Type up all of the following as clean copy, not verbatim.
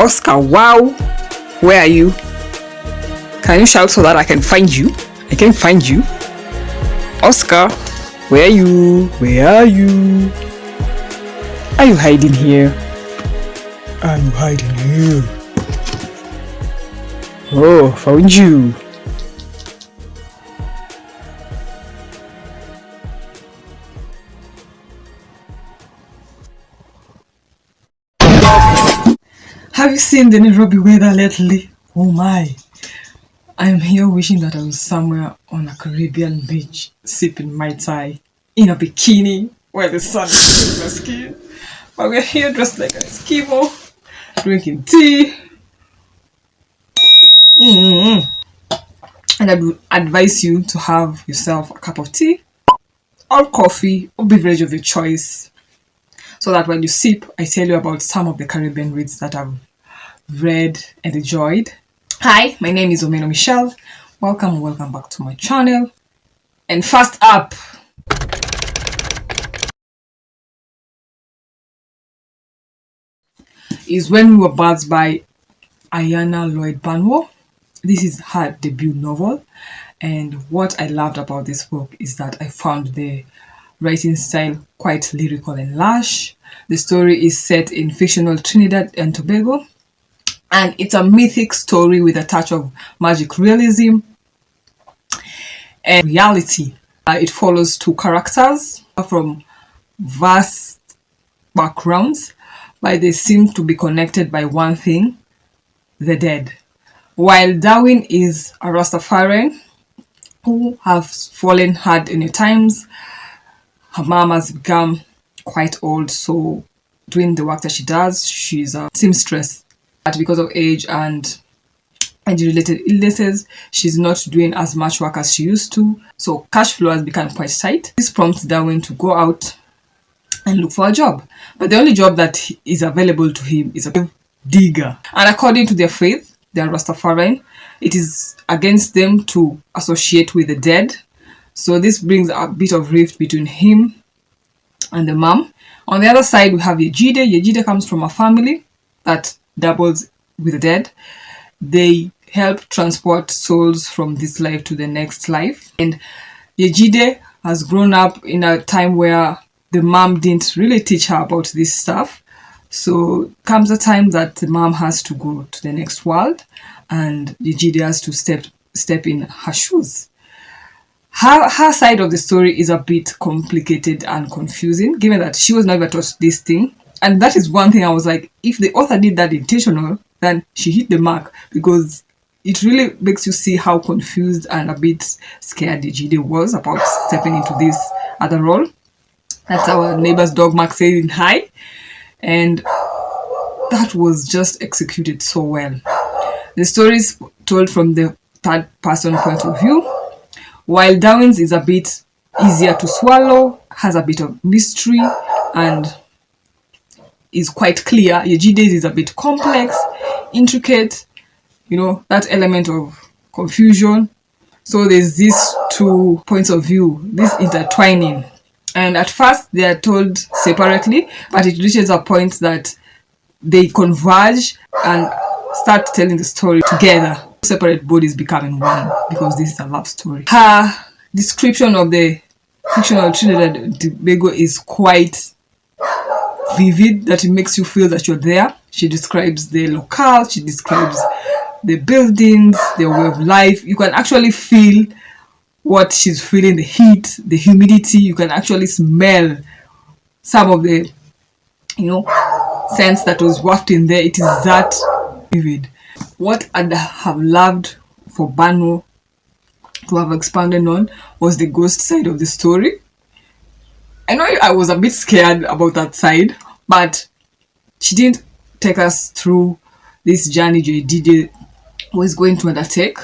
Oscar, wow, where are you? Can you shout so that I can find you? I can find you. Oscar, where are you? Where are you? Are you hiding here? Are you hiding here? Oh, found you. Have you seen the Nairobi weather lately? Oh my. I am here wishing that I was somewhere on a Caribbean beach, sipping Mai Tai, in a bikini, where the sun is hitting my skin. But we're here dressed like an Eskimo, drinking tea. And I would advise you to have yourself a cup of tea, or coffee, or beverage of your choice, so that when you sip, I tell you about some of the Caribbean reads that I've read and enjoyed. Hi, my name is Omeno Michelle. Welcome back to my channel. And first up is When We Were Birds by Ayanna Lloyd Banwo. This is her debut novel, and what I loved about this book is that I found the writing style quite lyrical and lush. The story is set in fictional Trinidad and Tobago, and it's a mythic story with a touch of magic realism and reality. It follows two characters from vast backgrounds, but they seem to be connected by one thing: the dead. While Darwin is a Rastafarian who has fallen hard in the times, her mom has become quite old, so doing the work that she does, she's a seamstress. But because of age and related illnesses, she's not doing as much work as she used to, so cash flow has become quite tight. This prompts Darwin to go out and look for a job, but the only job that is available to him is a grave digger. And according to their faith, they are Rastafarian, it is against them to associate with the dead, so this brings a bit of rift between him and the mom. On the other side, we have Yejide. Yejide comes from a family that dabbles with the dead. They help transport souls from this life to the next life. And Yejide has grown up in a time where the mom didn't really teach her about this stuff. So comes a time that the mom has to go to the next world, and Yejide has to step in her shoes. Her side of the story is a bit complicated and confusing, given that she was never taught this thing. And that is one thing I was like, if the author did that intentional, then she hit the mark, because it really makes you see how confused and a bit scared Yejide was about stepping into this other role. That's our neighbor's dog Mark saying hi. And that was just executed so well. The story is told from the third person point of view. While Darwin's is a bit easier to swallow, has a bit of mystery, and is quite clear, Yejide's is a bit complex, intricate, that element of confusion. So there's these two points of view, this intertwining. And at first they are told separately, but it reaches a point that they converge and start telling the story together. Separate bodies becoming one, because this is a love story. Her description of the fictional Trinidad and Tobago is quite vivid, that it makes you feel that you're there. She describes the locale, she describes the buildings, their way of life. You can actually feel what she's feeling, the heat, the humidity. You can actually smell some of the scents that was wafted in there. It is that vivid. What I'd have loved for Banwo to have expanded on was the ghost side of the story. I know I was a bit scared about that side, but she didn't take us through this journey J.D. was going to undertake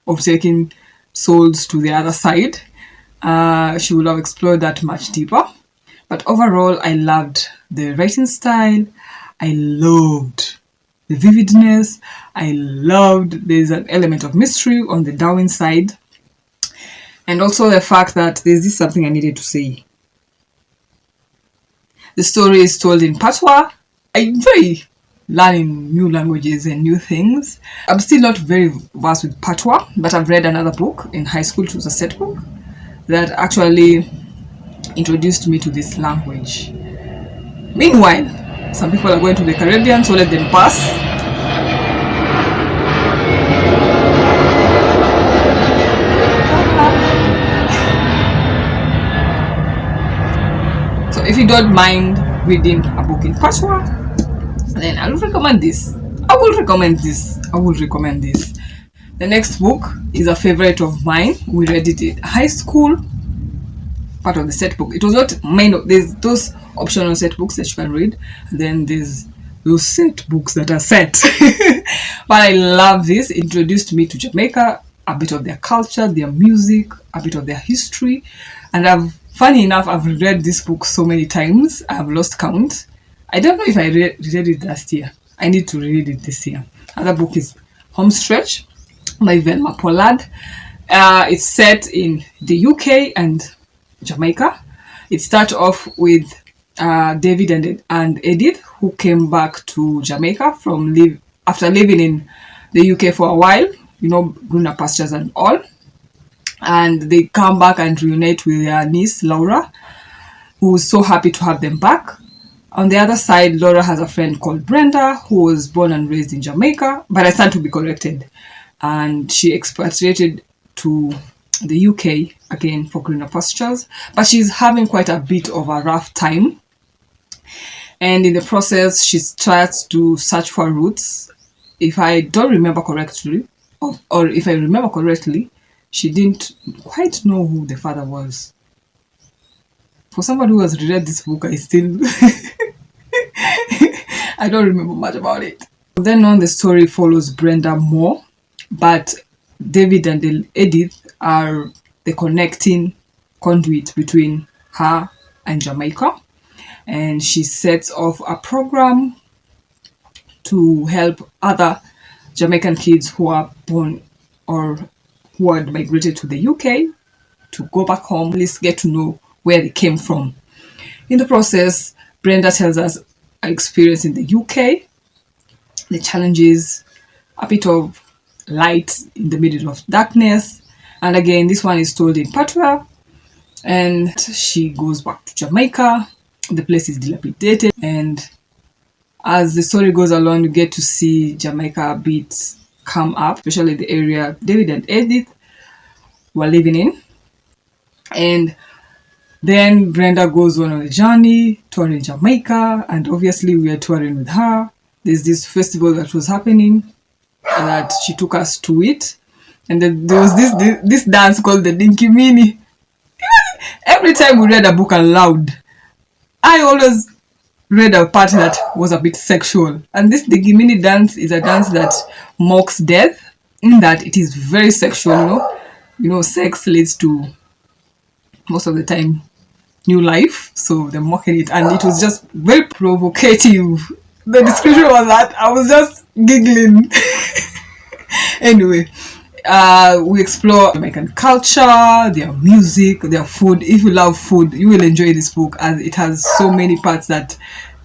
of taking souls to the other side. She would have explored that much deeper. But overall, I loved the writing style. I loved the vividness. I loved there's an element of mystery on the Darwin side. And also the fact that there's this something I needed to say. The story is told in Patois, a very learning new languages and new things. I'm still not very versed with Patois, but I've read another book in high school. It was a set book that actually introduced me to this language. Meanwhile, some people are going to the Caribbean, so let them pass. So if you don't mind reading a book in Patois, then I will recommend this. I will recommend this. The next book is a favorite of mine. We read it in high school, part of the set book. It was not main. There's those optional set books that you can read, and then there's those set books that are set. But I love this. It introduced me to Jamaica, a bit of their culture, their music, a bit of their history, and funny enough, I've read this book so many times, I've lost count. I don't know if I read it last year. I need to read it this year. Another book is Homestretch by Velma Pollard. It's set in the UK and Jamaica. It starts off with David and Edith, who came back to Jamaica after living in the UK for a while, greener pastures and all. And they come back and reunite with their niece, Laura, who's so happy to have them back. On the other side, Laura has a friend called Brenda, who was born and raised in Jamaica, but I stand to be corrected. And she expatriated to the UK again for greener pastures, but she's having quite a bit of a rough time. And in the process, she starts to search for roots. If I don't remember correctly, or if I remember correctly, she didn't quite know who the father was. For somebody who has read this book, I still I don't remember much about it. Then on, the story follows Brenda more, but David and Edith are the connecting conduit between her and Jamaica, and she sets off a program to help other Jamaican kids who are born or who had migrated to the UK to go back home, at least get to know where they came from. In the process, Brenda tells us her experience in the UK, the challenges, a bit of light in the middle of darkness. And again, this one is told in Patois. And she goes back to Jamaica. The place is dilapidated. And as the story goes along, you get to see Jamaica a bit come up, especially the area David and Edith were living in. And then Brenda goes on a journey touring Jamaica, and obviously we are touring with her. There's this festival that was happening that she took us to it, and then there was this dance called the Dinky Mini. Every time we read a book aloud, I always read a part that was a bit sexual, and this Dinky Mini dance is a dance that mocks death, in that it is very sexual. Sex leads to, most of the time, new life, so they're mocking it, and it was just very provocative. The description was that I was just giggling. Anyway, we explore American culture, their music, their food. If you love food, you will enjoy this book, as it has so many parts that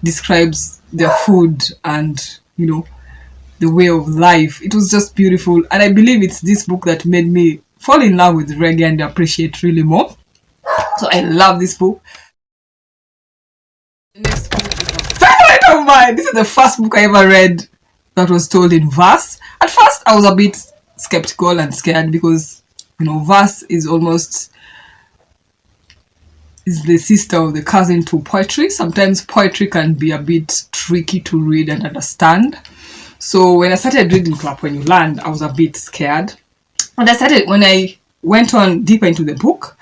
describes their food and the way of life. It was just beautiful, and I believe it's this book that made me fall in love with reggae and appreciate really more. So I love this book. The next book is a favorite of mine. This is the first book I ever read that was told in verse. At first, I was a bit skeptical and scared because, verse is the sister or the cousin to poetry. Sometimes poetry can be a bit tricky to read and understand. So when I started reading Clap When You Land, I was a bit scared. And when I went on deeper into the book,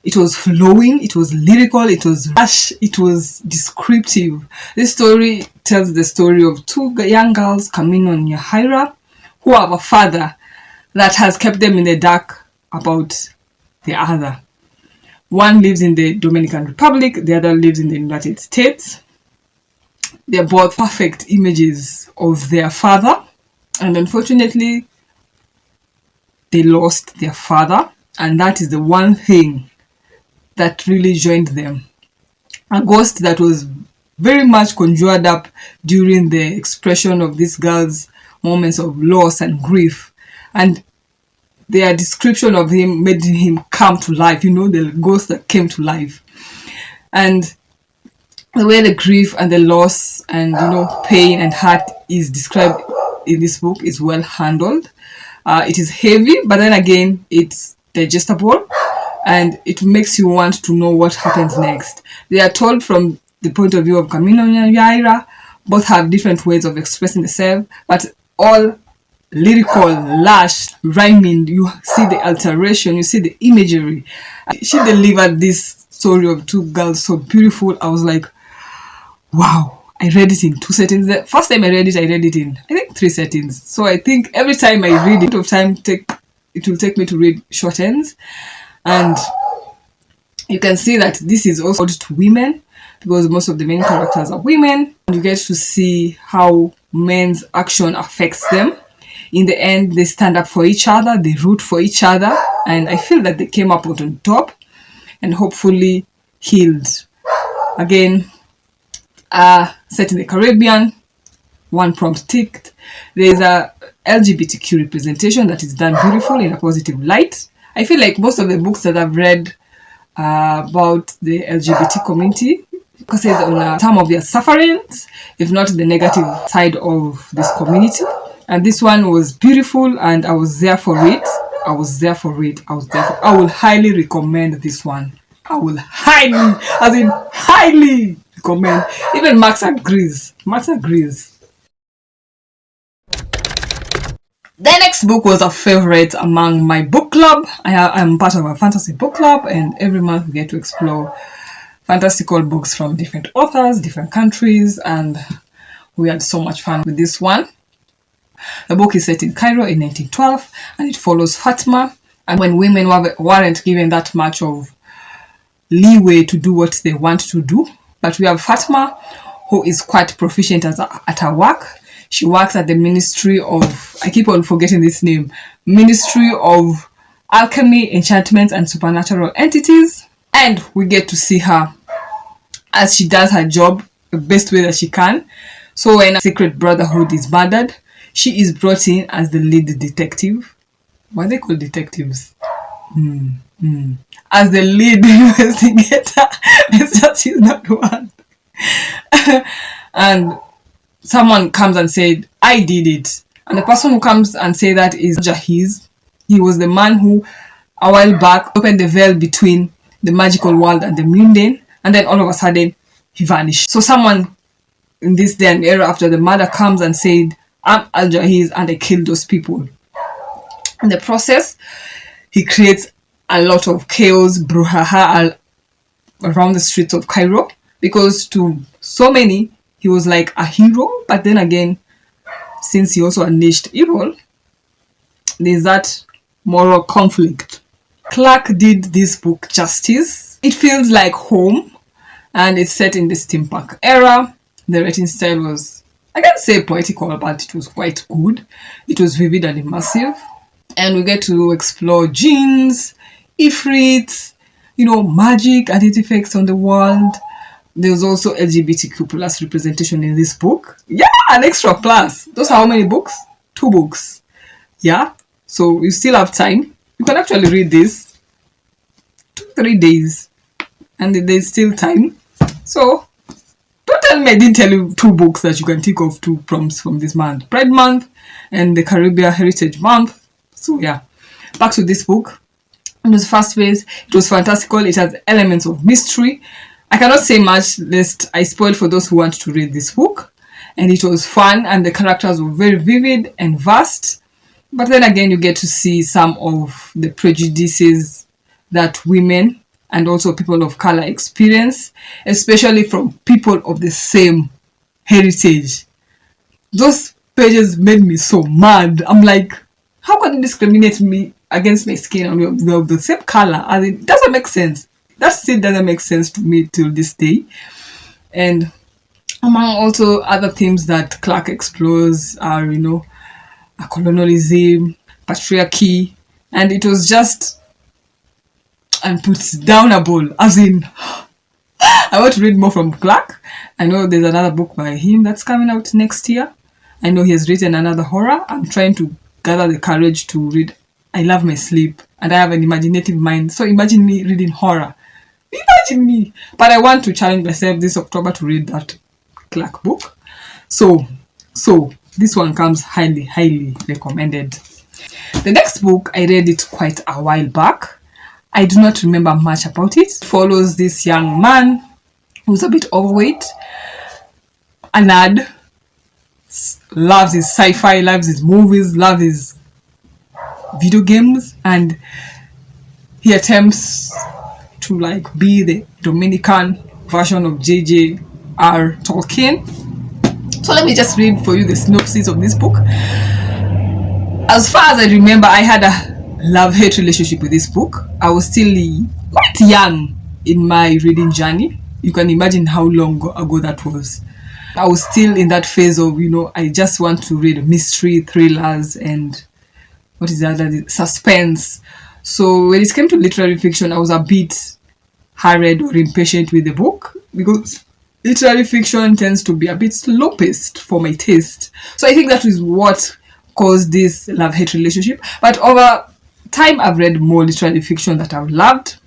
it was flowing, it was lyrical, it was rush, it was descriptive. This story tells the story of two young girls, Camino and Yahaira, who have a father that has kept them in the dark about the other. One lives in the Dominican Republic, the other lives in the United States. They're both perfect images of their father, and unfortunately, they lost their father, and that is the one thing that really joined them. A ghost that was very much conjured up during the expression of this girl's moments of loss and grief. And their description of him made him come to life, the ghost that came to life. And the way the grief and the loss and pain and hurt is described in this book is well handled. It is heavy, but then again it's digestible, and it makes you want to know what happens next. They are told from the point of view of Camino and Yaira. Both have different ways of expressing themselves, but all lyrical, lush, rhyming. You see the alteration, you see the imagery. She delivered this story of two girls so beautiful. I was like, wow. I read it in 2 settings. The first time I read it in, I think, 3 settings. So I think every time I read it, it will take me to read short ends. And you can see that this is also to women, because most of the main characters are women. You get to see how men's action affects them. In the end, they stand up for each other, they root for each other, and I feel that they came up on top and hopefully healed. Again, set in the Caribbean, one prompt ticked. There's a LGBTQ representation that is done beautiful in a positive light. I feel like most of the books that I've read about the LGBT community focuses on some of their sufferings, if not the negative side of this community. And this one was beautiful, and I was there for it. I will highly recommend this one. I will highly recommend. Even Max agrees. The next book was a favorite among my book club. I am part of a fantasy book club, and every month we get to explore fantastical books from different authors, different countries, and we had so much fun with this one. The book is set in Cairo in 1912, and it follows Fatima, and when women weren't given that much of leeway to do what they want to do. But we have Fatima, who is quite proficient at her work. She works at the Ministry of, I keep on forgetting this name, Ministry of Alchemy, Enchantments, and Supernatural Entities. And we get to see her as she does her job the best way that she can. So when a secret brotherhood is murdered, she is brought in as the lead detective. What are they called, detectives? As the lead investigator. It's just she's not the one. And someone comes and said, I did it. And the person who comes and say that is Jahiz. He was the man who, a while back, opened the veil between the magical world and the mundane. And then all of a sudden, he vanished. So someone in this day and era after the murder comes and said, I'm Al-Jahiz and I killed those people. In the process, he creates a lot of chaos, brouhaha around the streets of Cairo, because to so many, he was like a hero. But then again, since he also unleashed evil, there's that moral conflict. Clark did this book justice. It feels like home, and it's set in the steampunk era. The writing style was, I can't say poetical, but it was quite good. It was vivid and immersive. And we get to explore jinns, ifrits, magic and its effects on the world. There's also LGBTQ plus representation in this book. Yeah, an extra plus. Those are how many books? 2 books. Yeah, so you still have time. You can actually read this 2-3 days, and there's still time. So don't tell me I didn't tell you 2 books that you can think of, 2 prompts from this month. Pride Month and the Caribbean Heritage Month. So yeah, back to this book. In the first phase, it was fantastical. It has elements of mystery. I cannot say much lest I spoil for those who want to read this book. And it was fun, and the characters were very vivid and vast. But then again, you get to see some of the prejudices that women and also people of color experience, especially from people of the same heritage. Those pages made me so mad. I'm like, how can you discriminate me against my skin and we're of the same color? And it doesn't make sense. That still doesn't make sense to me till this day. And among also other themes that Clark explores are, colonialism, patriarchy, and it was just unputdownable, as in, I want to read more from Clark. I know there's another book by him that's coming out next year. I know he has written another horror. I'm trying to gather the courage to read I Love My Sleep, and I have an imaginative mind. So imagine me reading horror. Imagine me. But I want to challenge myself this October to read that Clark book. So this one comes highly recommended. The next book, I read it quite a while back. I do not remember much about it. It follows this young man who's a bit overweight, a nerd, loves his sci-fi, loves his movies, loves his video games, and he attempts to like be the Dominican version of J.J.R. Tolkien. So let me just read for you the synopsis of this book. As far as I remember, I had a love-hate relationship with this book. I was still quite young in my reading journey. You can imagine how long ago that was. I was still in that phase of, I just want to read mystery, thrillers, and what is the other? Suspense. So when it came to literary fiction, I was a bit hurried or impatient with the book because literary fiction tends to be a bit slow-paced for my taste. So I think that is what caused this love-hate relationship. But over time, I've read more literary fiction that I've loved.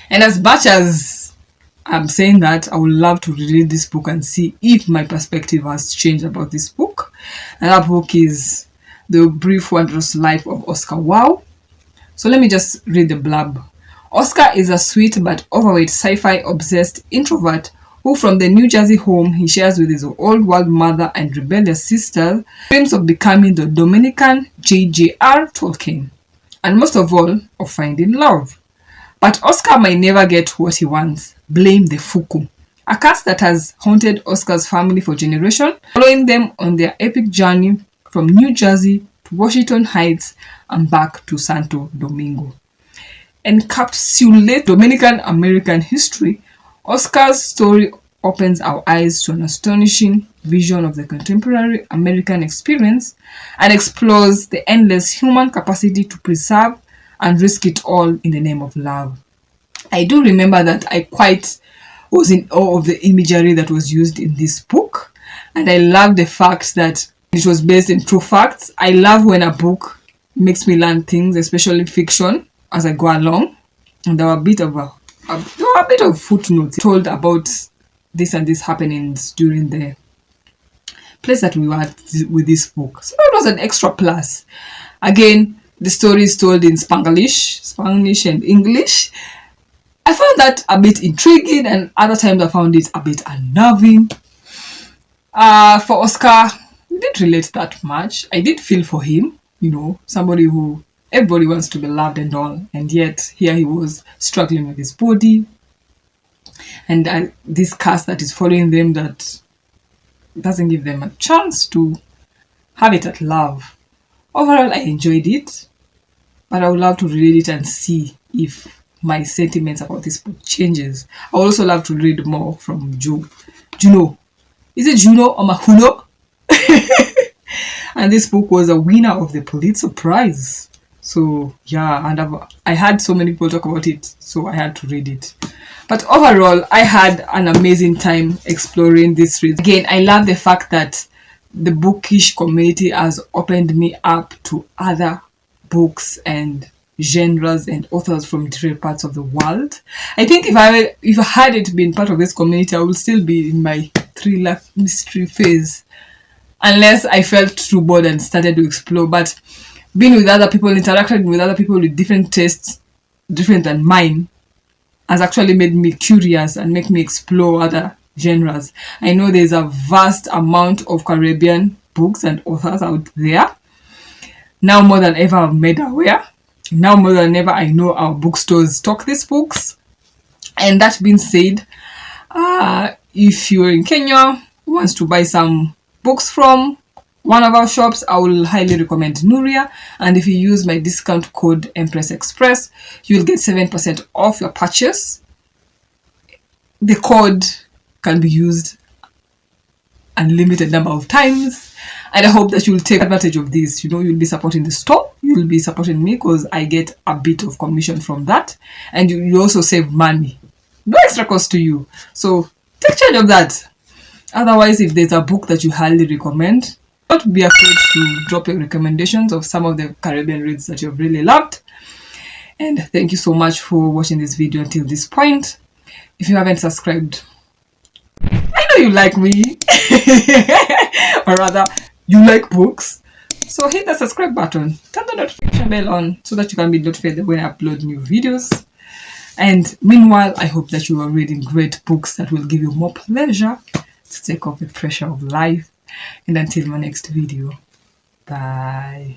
And as much as I'm saying that, I would love to read this book and see if my perspective has changed about this book. And that book is The Brief Wondrous Life of Oscar Wilde. So let me just read the blurb. Oscar is a sweet but overweight sci-fi obsessed introvert who, from the New Jersey home he shares with his old world mother and rebellious sister, dreams of becoming the Dominican J.J.R. Tolkien, and most of all, of finding love. But Oscar might never get what he wants. Blame the Fuku, a curse that has haunted Oscar's family for generations, following them on their epic journey from New Jersey to Washington Heights and back to Santo Domingo. Encapsulate Dominican American history, Oscar's story opens our eyes to an astonishing vision of the contemporary American experience and explores the endless human capacity to preserve and risk it all in the name of love. I do remember that I quite was in awe of the imagery that was used in this book, and I love the fact that it was based in true facts. I love when a book makes me learn things, especially fiction, as I go along. And there were a bit of footnotes told about this and this happenings during the place that we were at with this book. So it was an extra plus. Again, the story is told in Spanish and English. I found that a bit intriguing, and other times I found it a bit unnerving. For Oscar, we didn't relate that much. I did feel for him, somebody who everybody wants to be loved and all, and yet here he was struggling with his body and this curse that is following them that doesn't give them a chance to have it at love. Overall, I enjoyed it, but I would love to read it and see if my sentiments about this book changes. I would also love to read more from Juno. Is it Juno or Mahuno? And this book was a winner of the Pulitzer Prize. So yeah, and I had so many people talk about it, so I had to read it. But overall, I had an amazing time exploring this read. Again, I love the fact that the bookish community has opened me up to other books and genres and authors from different parts of the world. I think if I hadn't been part of this community, I would still be in my thriller mystery phase, unless I felt too bored and started to explore. But being with other people, interacting with other people with different tastes, different than mine, has actually made me curious and make me explore other genres. I know there's a vast amount of Caribbean books and authors out there. Now more than ever, I'm made aware. Now more than ever, I know our bookstores stock these books. And that being said, if you're in Kenya, wants to buy some books from one of our shops, I will highly recommend Nuria. And if you use my discount code Empress Express, you'll get 7% off your purchase. The code can be used unlimited number of times, and I hope that you'll take advantage of this. You'll be supporting the store, you'll be supporting me because I get a bit of commission from that, and you also save money. no extra cost to you. So take charge of that. Otherwise, if there's a book that you highly recommend, don't be afraid to drop your recommendations of some of the Caribbean reads that you've really loved. And thank you so much for watching this video until this point. If you haven't subscribed, I know you like me, or rather, you like books. So hit the subscribe button, turn the notification bell on so that you can be notified when I upload new videos. And meanwhile, I hope that you are reading great books that will give you more pleasure to take off the pressure of life. And until my next video, bye.